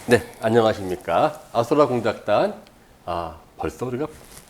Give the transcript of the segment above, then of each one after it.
네, 안녕하십니까. 아수라 공작단. 벌써 우리가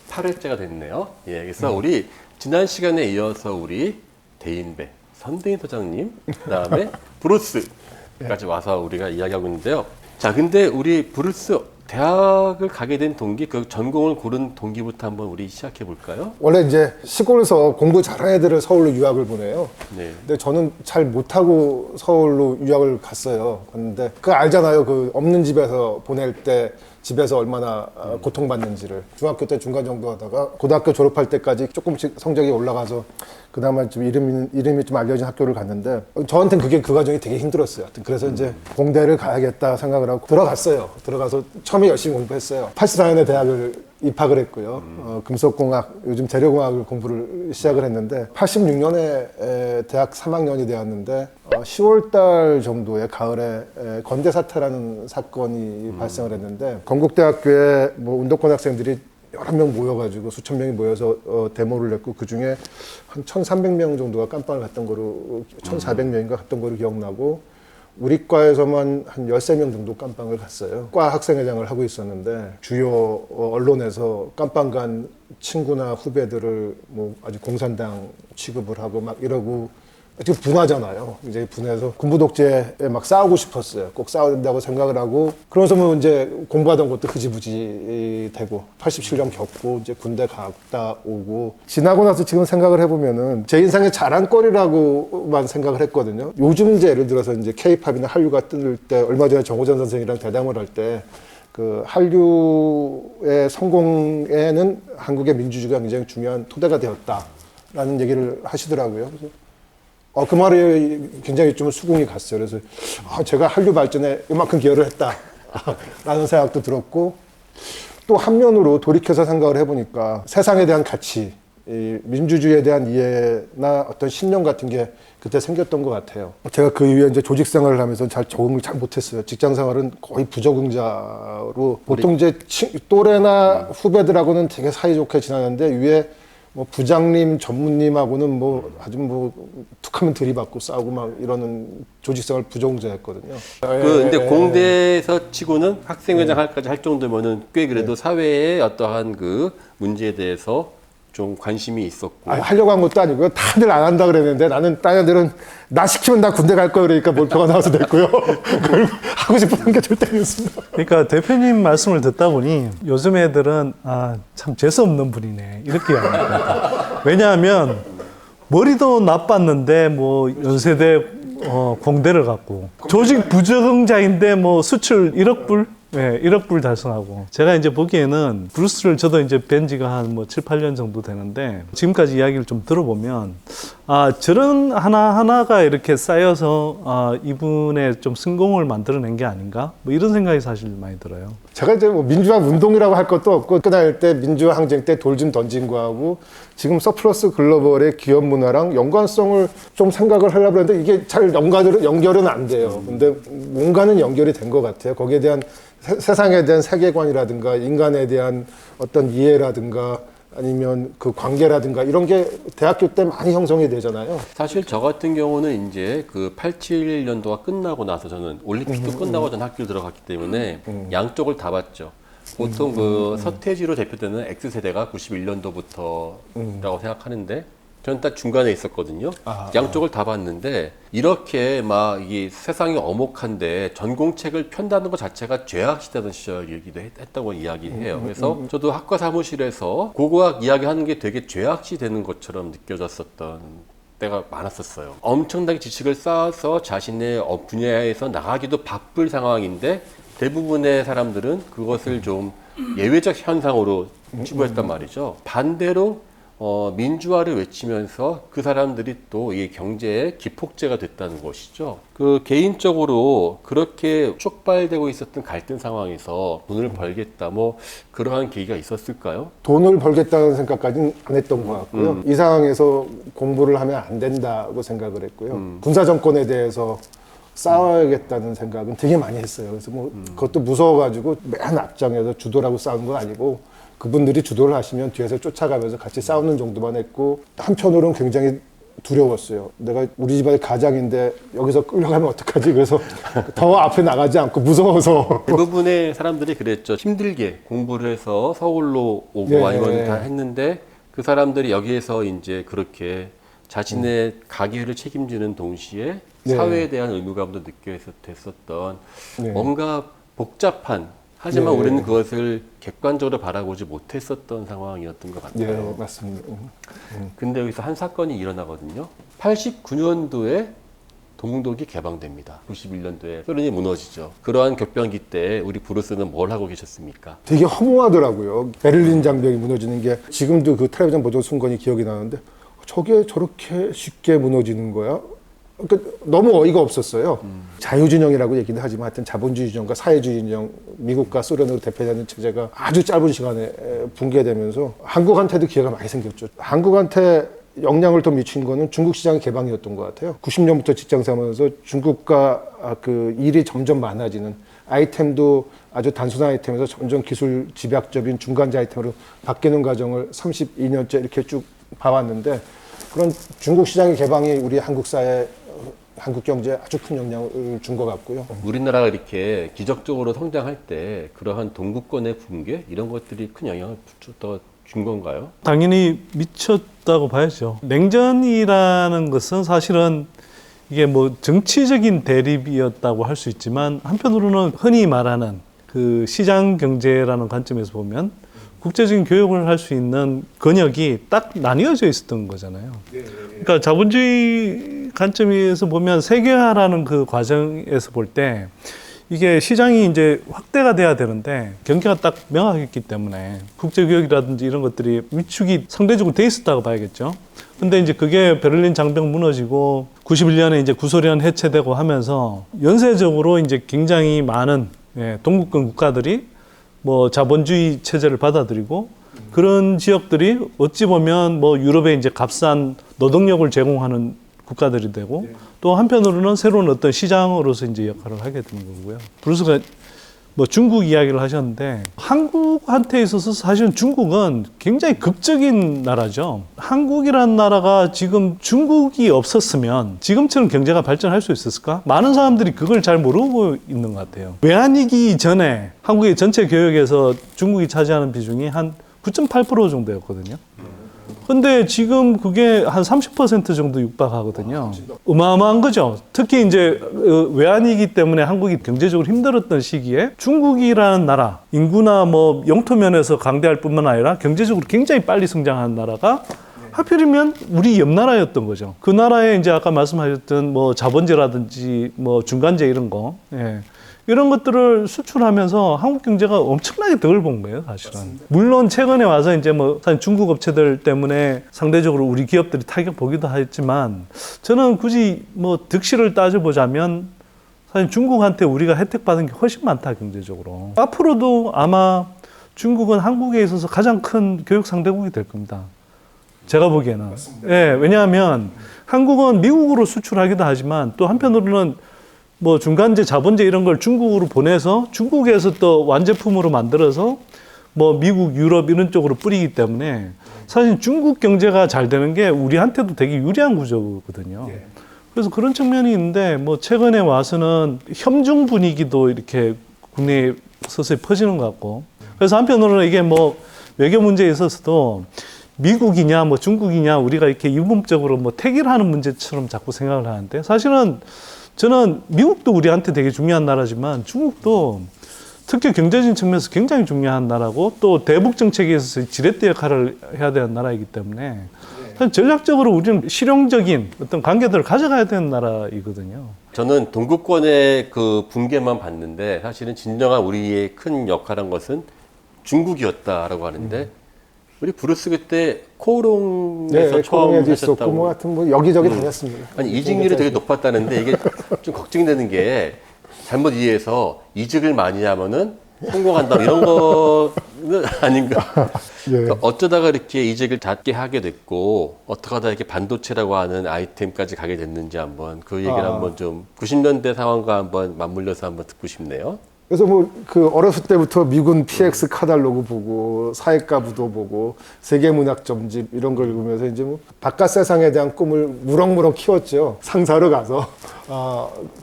8회째가 됐네요. 예, 그래서 우리 지난 시간에 이어서 우리 대인배, 선대인 소장님, 그 다음에 브루스까지 와서 우리가 이야기하고 있는데요. 자, 근데 우리 브루스 대학을 가게 된 동기, 그 전공을 고른 동기부터 한번 우리 시작해 볼까요? 원래 이제 시골에서 공부 잘하는 애들을 서울로 유학을 보내요. 네. 근데 저는 잘 못하고 서울로 유학을 갔어요. 근데 그거 알잖아요. 그 없는 집에서 보낼 때 집에서 얼마나 고통받는지를. 중학교 때 중간 정도 하다가 고등학교 졸업할 때까지 조금씩 성적이 올라가서 그나마 좀 이름이 좀 알려진 학교를 갔는데 저한테는 그 과정이 되게 힘들었어요. 하여튼 그래서 이제 공대를 가야겠다 생각을 하고 들어갔어요. 들어가서 처음에 열심히 공부했어요. 84년에 대학을 입학을 했고요. 금속공학, 요즘 재료공학을 공부를 시작을 했는데 86년에 대학 3학년이 되었는데 10월 달 정도에 가을에 건대 사태라는 사건이 발생을 했는데 건국대학교에 뭐 운동권 학생들이 여러 명 모여가지고 수천 명이 모여서 데모를 냈고 그 중에 한 1,300명 정도가 깜빵을 갔던 거로 1,400명인가 갔던 거로 기억나고 우리 과에서만 한 13명 정도 깜빵을 갔어요. 과 학생회장을 하고 있었는데 주요 언론에서 깜빵 간 친구나 후배들을 뭐 아주 공산당 취급을 하고 막 이러고 되게 분하잖아요. 이제 분해서 군부 독재에 막 싸우고 싶었어요. 꼭 싸워야 된다고 생각을 하고 그러면서 뭐 이제 공부하던 것도 흐지부지 되고 87년 겪고 이제 군대 갔다 오고 지나고 나서 지금 생각을 해보면은 제 인생의 자랑거리라고만 생각을 했거든요. 요즘 이제 예를 들어서 이제 K-팝이나 한류가 뜰 때 얼마 전에 정호전 선생이랑 대담을 할 때 그 한류의 성공에는 한국의 민주주의가 굉장히 중요한 토대가 되었다라는 얘기를 하시더라고요. 그래서 그 말에 굉장히 좀 수긍이 갔어요. 그래서 제가 한류 발전에 이만큼 기여를 했다 라는 생각도 들었고 또 한면으로 돌이켜서 생각을 해보니까 세상에 대한 가치, 이 민주주의에 대한 이해나 어떤 신념 같은 게 그때 생겼던 것 같아요. 제가 그 이후에 이제 조직 생활을 하면서 잘 적응을 잘 못했어요. 직장 생활은 거의 부적응자로 보통 이제 또래나 후배들하고는 되게 사이좋게 지나는데 위에 뭐 부장님, 전무님하고는 뭐 아주 뭐 툭하면 들이받고 싸우고 막 이러는 조직생활 부적응자였거든요. 근데 공대에서 치고는 학생회장까지 할 정도면은 꽤 그래도 사회의 어떠한 그 문제에 대해서 좀 관심이 있었고. 하려고 한 것도 아니고요. 다들 안 한다 그랬는데 나는 딴 애들은 나 시키면 나 군대 갈 거야 그러니까 몰표가 나와서 됐고요. 그걸 하고 싶은 게 절대 아니었습니다. 그러니까 대표님 말씀을 듣다 보니 요즘 애들은 참 재수없는 분이네 이렇게 이야기합니다. 왜냐하면 머리도 나빴는데 뭐 연세대 공대를 갔고 조직 부적응자인데 뭐 수출 1억 불? 네, 1억 불 달성하고. 제가 이제 보기에는 브루스를 저도 이제 뵌 지가 한 뭐 7, 8년 정도 되는데 지금까지 이야기를 좀 들어보면 저런 하나하나가 이렇게 쌓여서 이분의 좀 성공을 만들어낸 게 아닌가? 뭐 이런 생각이 사실 많이 들어요. 제가 이제 뭐 민주화 운동이라고 할 것도 없고 끝날 때 민주화 항쟁 때 돌 좀 던진 거하고 지금 서플러스 글로벌의 기업 문화랑 연관성을 좀 생각을 하려고 했는데 이게 잘 연결은 안 돼요. 근데 뭔가는 연결이 된 것 같아요. 거기에 대한 세상에 대한 세계관이라든가 인간에 대한 어떤 이해라든가 아니면 그 관계라든가 이런 게 대학교 때 많이 형성이 되잖아요. 사실 저 같은 경우는 이제 그 87년도가 끝나고 나서 저는 올림픽도 끝나고 전 학교를 들어갔기 때문에 양쪽을 다 봤죠. 보통 그 서태지로 대표되는 X세대가 91년도부터라고 생각하는데 저는 딱 중간에 있었거든요. 양쪽을 다 봤는데 이렇게 막 이게 세상이 엄혹한데 전공책을 편다는 것 자체가 죄악시되던 시절이기도 했다고 이야기해요. 그래서 저도 학과 사무실에서 고고학 이야기하는 게 되게 죄악시 되는 것처럼 느껴졌었던 때가 많았었어요. 엄청나게 지식을 쌓아서 자신의 분야에서 나가기도 바쁠 상황인데 대부분의 사람들은 그것을 좀 예외적 현상으로 치부했단 말이죠. 반대로 민주화를 외치면서 그 사람들이 또 이 경제의 기폭제가 됐다는 것이죠. 그 개인적으로 그렇게 촉발되고 있었던 갈등 상황에서 돈을 벌겠다, 뭐 그러한 계기가 있었을까요? 돈을 벌겠다는 생각까지는 안 했던 것 같고요. 이 상황에서 공부를 하면 안 된다고 생각을 했고요. 군사 정권에 대해서 싸워야겠다는 생각은 되게 많이 했어요. 그래서 뭐 그것도 무서워가지고 맨 앞장에서 주도라고 싸운 건 아니고 그분들이 주도를 하시면 뒤에서 쫓아가면서 같이 싸우는 정도만 했고 한편으로는 굉장히 두려웠어요. 내가 우리 집안의 가장인데 여기서 끌려가면 어떡하지? 그래서 더 앞에 나가지 않고 무서워서. 대부분의 사람들이 그랬죠. 힘들게 공부를 해서 서울로 오고 네. 아니면 다 했는데 그 사람들이 여기에서 이제 그렇게 자신의 가계를 책임지는 동시에 네. 사회에 대한 의무감도 느꼈었던 네. 뭔가 복잡한 하지만 네. 우리는 그것을 객관적으로 바라보지 못했었던 상황이었던 것 같아요. 네, 맞습니다. 근데 여기서 한 사건이 일어나거든요. 89년도에 동독이 개방됩니다. 91년도에 소련이 무너지죠. 그러한 격변기 때 우리 브루스는 뭘 하고 계셨습니까? 되게 허무하더라고요. 베를린 장벽이 무너지는 게 지금도 그 텔레비전 보던 순간이 기억이 나는데 저게 저렇게 쉽게 무너지는 거야? 그러니까 너무 어이가 없었어요. 자유진영이라고 얘기는 하지만 하여튼 자본주의 진영과 사회주의 진영, 미국과 소련으로 대표되는 체제가 아주 짧은 시간에 붕괴되면서 한국한테도 기회가 많이 생겼죠. 한국한테 영향을 더 미친 거는 중국 시장의 개방이었던 것 같아요. 90년부터 직장 생활하면서 중국과 그 일이 점점 많아지는 아이템도 아주 단순한 아이템에서 점점 기술 집약적인 중간재 아이템으로 바뀌는 과정을 32년째 이렇게 쭉 봐왔는데 그런 중국 시장의 개방이 우리 한국 사회, 한국 경제에 아주 큰 영향을 준 것 같고요. 우리나라가 이렇게 기적적으로 성장할 때 그러한 동구권의 붕괴 이런 것들이 큰 영향을 준 건가요? 당연히 미쳤다고 봐야죠. 냉전이라는 것은 사실은 이게 뭐 정치적인 대립이었다고 할 수 있지만 한편으로는 흔히 말하는 그 시장 경제라는 관점에서 보면 국제적인 교역을 할 수 있는 근역이 딱 나뉘어져 있었던 거잖아요. 그러니까 자본주의 관점에서 보면 세계화라는 그 과정에서 볼 때 이게 시장이 이제 확대가 돼야 되는데 경계가 딱 명확했기 때문에 국제교역이라든지 이런 것들이 위축이 상대적으로 돼 있었다고 봐야겠죠. 근데 이제 그게 베를린 장벽 무너지고 91년에 이제 구소련 해체되고 하면서 연쇄적으로 이제 굉장히 많은 동구권 국가들이 뭐 자본주의 체제를 받아들이고 그런 지역들이 어찌 보면 뭐 유럽에 이제 값싼 노동력을 제공하는 국가들이 되고 또 한편으로는 새로운 어떤 시장으로서 이제 역할을 하게 되는 거고요. 브루스가 뭐 중국 이야기를 하셨는데 한국한테 있어서 사실은 중국은 굉장히 극적인 나라죠. 한국이라는 나라가 지금 중국이 없었으면 지금처럼 경제가 발전할 수 있었을까? 많은 사람들이 그걸 잘 모르고 있는 것 같아요. 외환위기 전에 한국의 전체 교역에서 중국이 차지하는 비중이 한 9.8% 정도였거든요. 근데 지금 그게 한 30% 정도 육박하거든요. 어마어마한 거죠. 특히 이제 외환위기 때문에 한국이 경제적으로 힘들었던 시기에 중국이라는 나라, 인구나 뭐 영토 면에서 강대할 뿐만 아니라 경제적으로 굉장히 빨리 성장한 나라가 하필이면 우리 옆 나라였던 거죠. 그 나라에 이제 아까 말씀하셨던 뭐 자본재라든지 뭐 중간재 이런 거, 이런 것들을 수출하면서 한국 경제가 엄청나게 덕을 본 거예요, 사실은. 맞습니다. 물론 최근에 와서 이제 뭐 사실 중국 업체들 때문에 상대적으로 우리 기업들이 타격 보기도 했지만 저는 굳이 뭐 득실을 따져보자면 사실 중국한테 우리가 혜택 받은 게 훨씬 많다, 경제적으로. 앞으로도 아마 중국은 한국에 있어서 가장 큰 교육 상대국이 될 겁니다. 제가 보기에는. 맞습니다. 왜냐하면 한국은 미국으로 수출하기도 하지만 또 한편으로는 뭐 중간재, 자본재 이런 걸 중국으로 보내서 중국에서 또 완제품으로 만들어서 뭐 미국, 유럽 이런 쪽으로 뿌리기 때문에 사실 중국 경제가 잘 되는 게 우리한테도 되게 유리한 구조거든요. 그래서 그런 측면이 있는데 뭐 최근에 와서는 협중 분위기도 이렇게 국내에 서서히 퍼지는 것 같고 그래서 한편으로는 이게 뭐 외교 문제에 있어서도 미국이냐 뭐 중국이냐 우리가 이렇게 유분적으로 뭐 택일하는 문제처럼 자꾸 생각을 하는데 사실은 저는 미국도 우리한테 되게 중요한 나라지만 중국도 특히 경제적인 측면에서 굉장히 중요한 나라고 또 대북 정책에 있어서 지렛대 역할을 해야 되는 나라이기 때문에 사실 전략적으로 우리는 실용적인 어떤 관계들을 가져가야 되는 나라이거든요. 저는 동구권의 그 붕괴만 봤는데 사실은 진정한 우리의 큰 역할한 것은 중국이었다라고 하는데 우리 브루스 그때 코오롱에서 처음 코오롱에도 하셨다고. 있었고 뭐 하여튼 뭐 여기저기 다녔습니다. 아니 이직률이 되게 높았다는데 이게 좀 걱정되는 게 잘못 이해해서 이직을 많이 하면은 성공한다 이런 거는 아닌가. 그러니까 어쩌다가 이렇게 이직을 잦게 하게 됐고 어떻게 하다 이렇게 반도체라고 하는 아이템까지 가게 됐는지 한번 그 얘기를 한번 좀 90년대 상황과 한번 맞물려서 한번 듣고 싶네요. 그래서 뭐 그 어렸을 때부터 미군 PX 카탈로그 보고 사회과부도 보고 세계문학 점집 이런 걸 읽으면서 이제 뭐 바깥 세상에 대한 꿈을 무럭무럭 키웠죠. 상사로 가서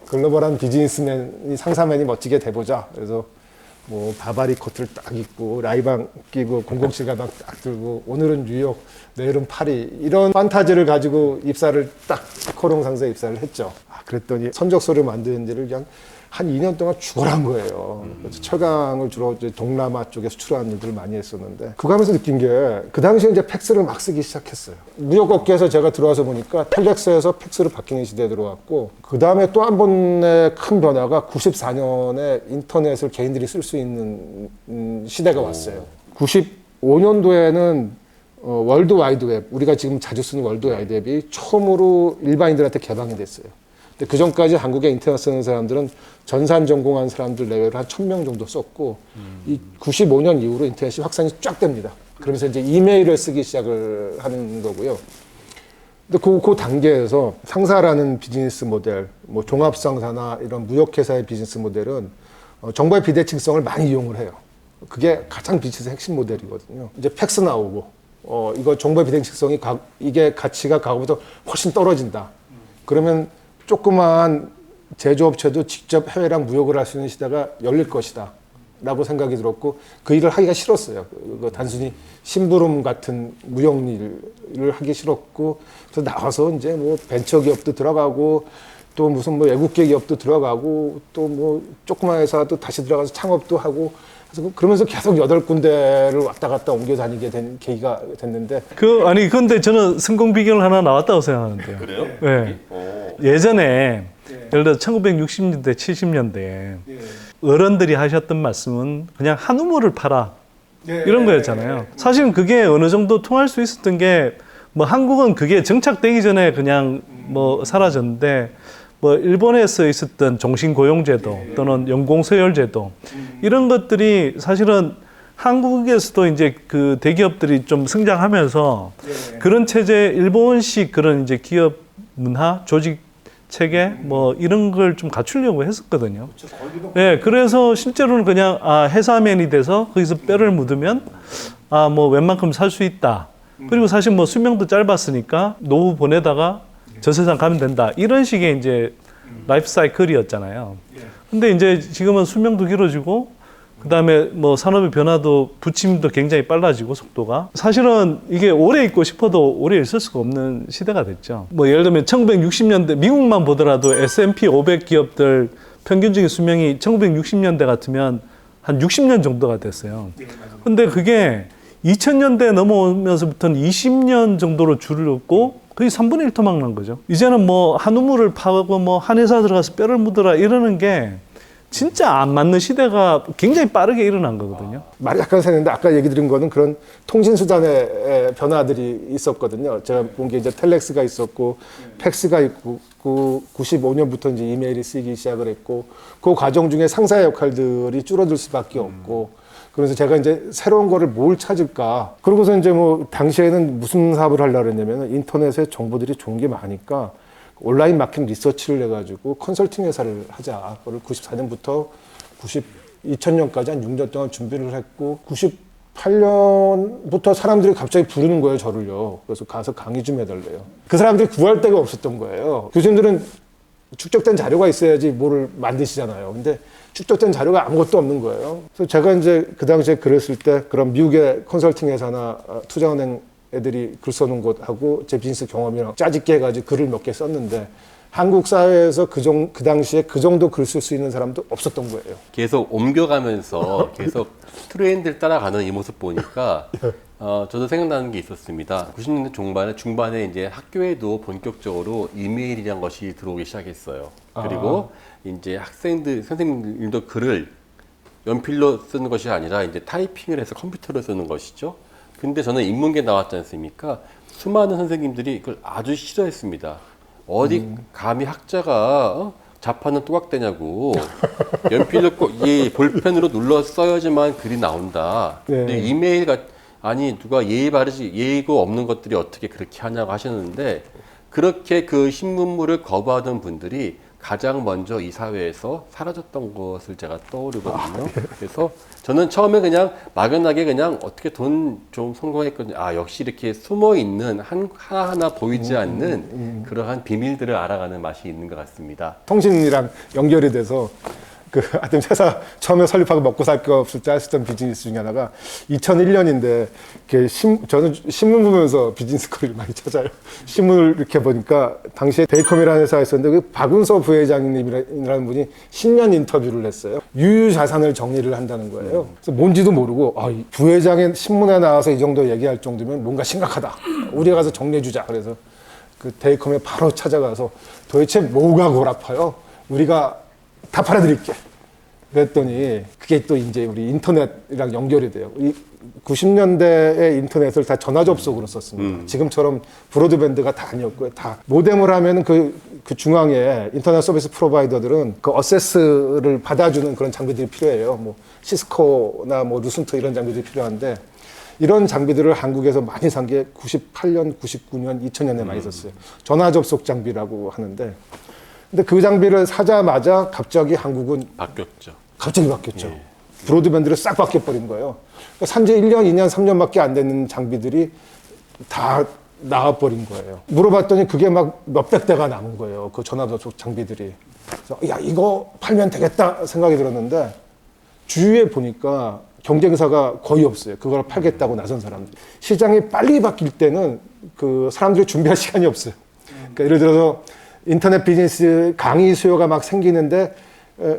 글로벌한 비즈니스맨이 상사맨이 멋지게 돼보자. 그래서 뭐 바바리 코트를 딱 입고 라이방 끼고 007 가방 딱 들고 오늘은 뉴욕 내일은 파리 이런 판타지를 가지고 입사를 딱 코롱 상사에 입사를 했죠. 그랬더니 선적서를 만드는 데를 그냥 한 2년 동안 죽어란 거예요. 그래서 철강을 주로 이제 동남아 쪽에 수출하는 일들을 많이 했었는데 그거 하면서 느낀 게 그 당시에 이제 팩스를 막 쓰기 시작했어요. 무역업계에서 제가 들어와서 보니까 텔렉스에서 팩스를 바뀌는 시대에 들어왔고 그 다음에 또 한 번의 큰 변화가 94년에 인터넷을 개인들이 쓸 수 있는 시대가 왔어요. 95년도에는 월드 와이드 웹, 우리가 지금 자주 쓰는 월드 와이드 웹이 처음으로 일반인들한테 개방이 됐어요. 근데 그 전까지 한국에 인터넷 쓰는 사람들은 전산 전공한 사람들 내외로 한 1000명 정도 썼고 이 95년 이후로 인터넷이 확산이 쫙 됩니다. 그러면서 이제 이메일을 쓰기 시작을 하는 거고요. 근데 그 단계에서 상사라는 비즈니스 모델, 뭐 종합상사나 이런 무역회사의 비즈니스 모델은 정보의 비대칭성을 많이 이용을 해요. 그게 가장 비즈니스 핵심 모델이거든요. 이제 팩스 나오고 이거 정보의 비대칭성이 이게 가치가 과거보다 훨씬 떨어진다. 그러면 조그마한 제조업체도 직접 해외랑 무역을 할 수 있는 시대가 열릴 것이다 라고 생각이 들었고 그 일을 하기가 싫었어요. 단순히 심부름 같은 무역 일을 하기 싫었고 그래서 나와서 이제 뭐 벤처기업도 들어가고 또 무슨 뭐 외국계 기업도 들어가고 또 뭐 조그마한 회사도 다시 들어가서 창업도 하고 그래서 그러면서 계속 8군데를 왔다 갔다 옮겨 다니게 된 계기가 됐는데 아니 근데 저는 성공 비결 하나 나왔다고 생각하는데요. 그래요? 네. 예전에 예를 들어 1960년대, 70년대에 어른들이 하셨던 말씀은 그냥 한 우물을 팔아 이런 거였잖아요. 사실은 그게 어느 정도 통할 수 있었던 게 뭐 한국은 그게 정착되기 전에 그냥 뭐 사라졌는데 뭐 일본에서 있었던 종신고용제도 또는 연공서열제도 이런 것들이 사실은 한국에서도 이제 그 대기업들이 좀 성장하면서 그런 체제, 일본식 그런 이제 기업 문화, 조직 체계 뭐 이런 걸 좀 갖추려고 했었거든요. 예, 그래서 실제로는 그냥 회사맨이 돼서 거기서 뼈를 묻으면 뭐 웬만큼 살 수 있다. 그리고 사실 뭐 수명도 짧았으니까 노후 보내다가 저 세상 가면 된다. 이런 식의 이제 라이프 사이클이었잖아요. 근데 이제 지금은 수명도 길어지고 그다음에 뭐 산업의 변화도 부침도 굉장히 빨라지고 속도가 사실은 이게 오래 있고 싶어도 오래 있을 수가 없는 시대가 됐죠. 뭐 예를 들면 1960년대 미국만 보더라도 S&P 500 기업들 평균적인 수명이 1960년대 같으면 한 60년 정도가 됐어요. 근데 그게 2000년대 넘어오면서부터는 20년 정도로 줄었고 거의 3분의 1 토막 난 거죠. 이제는 뭐 한 우물을 파고 뭐 한 회사 들어가서 뼈를 묻어라 이러는 게 진짜 안 맞는 시대가 굉장히 빠르게 일어난 거거든요. 말이 약간 새는데 아까 얘기 드린 거는 그런 통신수단의 변화들이 있었거든요. 제가 본 게 이제 텔렉스가 있었고 팩스가 있고 95년부터 이제 이메일이 쓰기 시작을 했고 그 과정 중에 상사의 역할들이 줄어들 수밖에 없고 그래서 제가 이제 새로운 거를 뭘 찾을까 그러고서 이제 뭐 당시에는 무슨 사업을 하려고 했냐면 인터넷에 정보들이 좋은 게 많으니까 온라인 마케팅 리서치를 해가지고 컨설팅 회사를 하자. 그걸 94년부터 2000년까지 한 6년 동안 준비를 했고 98년부터 사람들이 갑자기 부르는 거예요, 저를요. 그래서 가서 강의 좀 해달래요. 그 사람들이 구할 데가 없었던 거예요. 교수님들은 축적된 자료가 있어야지 뭐를 만드시잖아요. 근데 축적된 자료가 아무것도 없는 거예요. 그래서 제가 이제 그 당시에 그랬을 때 그런 미국의 컨설팅 회사나 투자은행 애들이 글 써놓은 것하고 제 비즈니스 경험이랑 짜집게 해가지고 글을 몇 개 썼는데 한국 사회에서 그 당시에 그 정도 글 쓸 수 있는 사람도 없었던 거예요. 계속 옮겨가면서 계속 트렌드를 따라가는 이 모습 보니까 저도 생각나는 게 있었습니다. 90년대 중반에 이제 학교에도 본격적으로 이메일이란 것이 들어오기 시작했어요. 그리고 이제 선생님들도 글을 연필로 쓰는 것이 아니라 이제 타이핑을 해서 컴퓨터로 쓰는 것이죠. 근데 저는 인문계 나왔지 않습니까? 수많은 선생님들이 그걸 아주 싫어했습니다. 어디 감히 학자가 자판은 또각대냐고 연필로 꼭 볼펜으로 눌러 써야지만 글이 나온다. 근데 이메일 누가 예의가 없는 것들이 어떻게 그렇게 하냐고 하셨는데 그렇게 그 신문물을 거부하던 분들이 가장 먼저 이 사회에서 사라졌던 것을 제가 떠오르거든요. 그래서 저는 처음에 그냥 막연하게 그냥 어떻게 돈 좀 성공했거든요. 아, 역시 이렇게 숨어 있는 하나하나 보이지 않는 그러한 비밀들을 알아가는 맛이 있는 것 같습니다. 통신이랑 연결이 돼서 하여튼 회사 처음에 설립하고 먹고 살 거 없을 때 했었던 비즈니스 중에 하나가 2001년인데 저는 신문 보면서 비즈니스 거리를 많이 찾아요. 신문을 이렇게 보니까 당시에 데이컴이라는 회사가 있었는데 그 박운서 부회장님이라는 분이 신년 인터뷰를 했어요. 유유자산을 정리를 한다는 거예요. 그래서 뭔지도 모르고 이 부회장의 신문에 나와서 이 정도 얘기할 정도면 뭔가 심각하다. 우리가 가서 정리해주자. 그래서 그 데이컴에 바로 찾아가서 도대체 뭐가 골아파요? 우리가 다 팔아드릴게. 그랬더니 그게 또 이제 우리 인터넷이랑 연결이 돼요. 90년대의 인터넷을 다 전화 접속으로 썼습니다. 지금처럼 브로드밴드가 다 아니었고요. 다 모뎀을 하면 그 중앙에 인터넷 서비스 프로바이더들은 그 어세스를 받아주는 그런 장비들이 필요해요. 뭐 시스코나 뭐 루슨트 이런 장비들이 필요한데 이런 장비들을 한국에서 많이 산 게 98년, 99년, 2000년에 많이 썼어요. 전화 접속 장비라고 하는데 근데 그 장비를 사자마자 갑자기 한국은 갑자기 바뀌었죠. 예. 브로드밴드를 싹 바뀌어버린 거예요. 그러니까 산지 1년, 2년, 3년밖에 안 되는 장비들이 다 나와버린 거예요. 물어봤더니 그게 막 몇백 대가 남은 거예요. 그 전화 접속 장비들이. 그래서 야, 이거 팔면 되겠다 생각이 들었는데 주위에 보니까 경쟁사가 거의 없어요. 그걸 팔겠다고 나선 사람들. 시장이 빨리 바뀔 때는 그 사람들이 준비할 시간이 없어요. 그러니까 예를 들어서 인터넷 비즈니스 강의 수요가 막 생기는데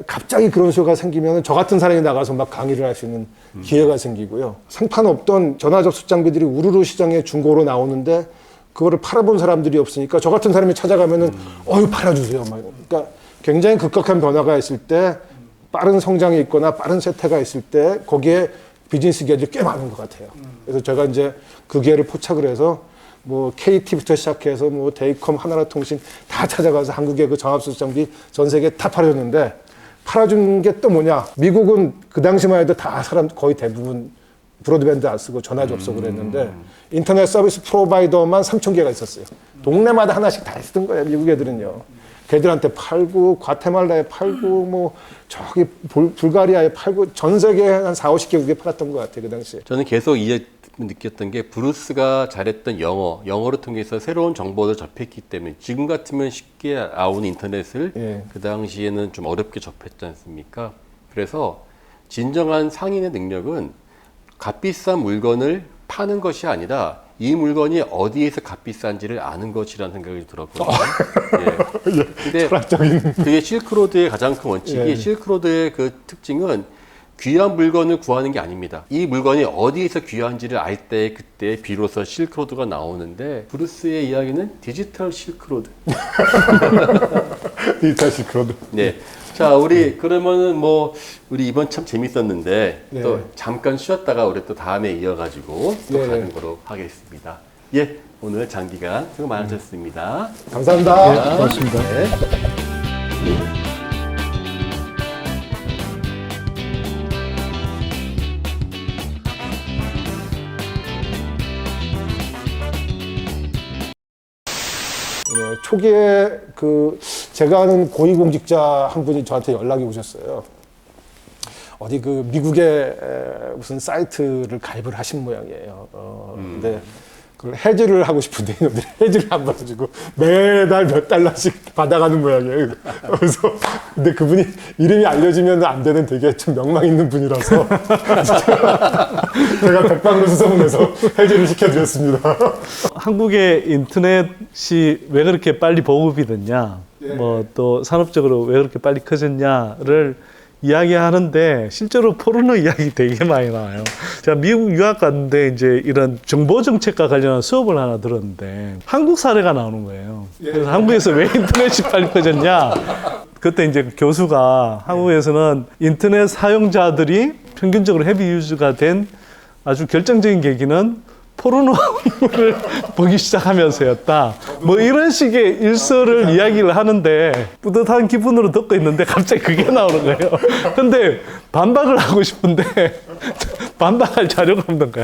갑자기 그런 수요가 생기면 저 같은 사람이 나가서 막 강의를 할 수 있는 기회가 생기고요. 생판 없던 전화 접속 장비들이 우르르 시장에 중고로 나오는데 그거를 팔아본 사람들이 없으니까 저 같은 사람이 찾아가면은 팔아주세요. 막. 그러니까 굉장히 급격한 변화가 있을 때 빠른 성장이 있거나 빠른 쇠퇴가 있을 때 거기에 비즈니스 기회들이 꽤 많은 것 같아요. 그래서 제가 이제 그 기회를 포착을 해서 뭐 KT부터 시작해서 뭐 데이컴, 하나라통신 다 찾아가서 한국의 그 전화접속 장비 전 세계에 다 팔아줬는데 팔아준 게 또 뭐냐? 미국은 그 당시만 해도 다 사람 거의 대부분 브로드밴드 안 쓰고 전화 접속을 했는데 인터넷 서비스 프로바이더만 3,000개가 있었어요. 동네마다 하나씩 다 쓰던 거예요. 미국 애들은요. 걔들한테 팔고 과테말라에 팔고 뭐 저기 불가리아에 팔고 전 세계에 한 4, 50개국에 팔았던 것 같아요. 그 당시에. 저는 계속 느꼈던 게 브루스가 잘했던 영어를 통해서 새로운 정보를 접했기 때문에 지금 같으면 쉽게 나오는 인터넷을 그 당시에는 좀 어렵게 접했지 않습니까? 그래서 진정한 상인의 능력은 값비싼 물건을 파는 것이 아니라 이 물건이 어디에서 값비싼지를 아는 것이라는 생각이 들었거든요. 근데 그게 실크로드의 가장 큰 원칙이 실크로드의 그 특징은 귀한 물건을 구하는 게 아닙니다. 이 물건이 어디에서 귀한지를 알 때 그때 비로소 실크로드가 나오는데 브루스의 이야기는 디지털 실크로드. 디지털 실크로드. 네. 자, 우리 그러면은 우리 이번 참 재밌었는데 또 잠깐 쉬었다가 우리 또 다음에 이어가지고 또 가는 거로 하겠습니다. 예, 오늘 장기간 수고 많으셨습니다. 감사합니다. 고맙습니다. 초기에 제가 아는 고위공직자 한 분이 저한테 연락이 오셨어요. 어디 미국의 무슨 사이트를 가입을 하신 모양이에요. 근데 그걸 해지를 하고 싶은데 이놈들이 해지를 안 받아주고 매달 몇 달러씩 받아가는 모양이에요. 그래서 근데 그분이 이름이 알려지면 안 되는 되게 좀 명망 있는 분이라서 제가 백방로수소문해서 해지를 시켜드렸습니다. 한국의 인터넷이 왜 그렇게 빨리 보급이 됐냐, 또 산업적으로 왜 그렇게 빨리 커졌냐를 이야기하는데 실제로 포르노 이야기 되게 많이 나와요. 제가 미국 유학 갔는데 이제 이런 정보 정책과 관련한 수업을 하나 들었는데 한국 사례가 나오는 거예요. 그래서 한국에서 왜 인터넷이 빨리 커졌냐? 그때 이제 교수가 한국에서는 인터넷 사용자들이 평균적으로 헤비 유저가 된 아주 결정적인 계기는 포르노를 보기 시작하면서였다. 뭐 이런 식의 일설을 이야기를 하는데 뿌듯한 기분으로 듣고 있는데 갑자기 그게 나오는 거예요. 근데 반박을 하고 싶은데 반박할 자료가 없는 거야.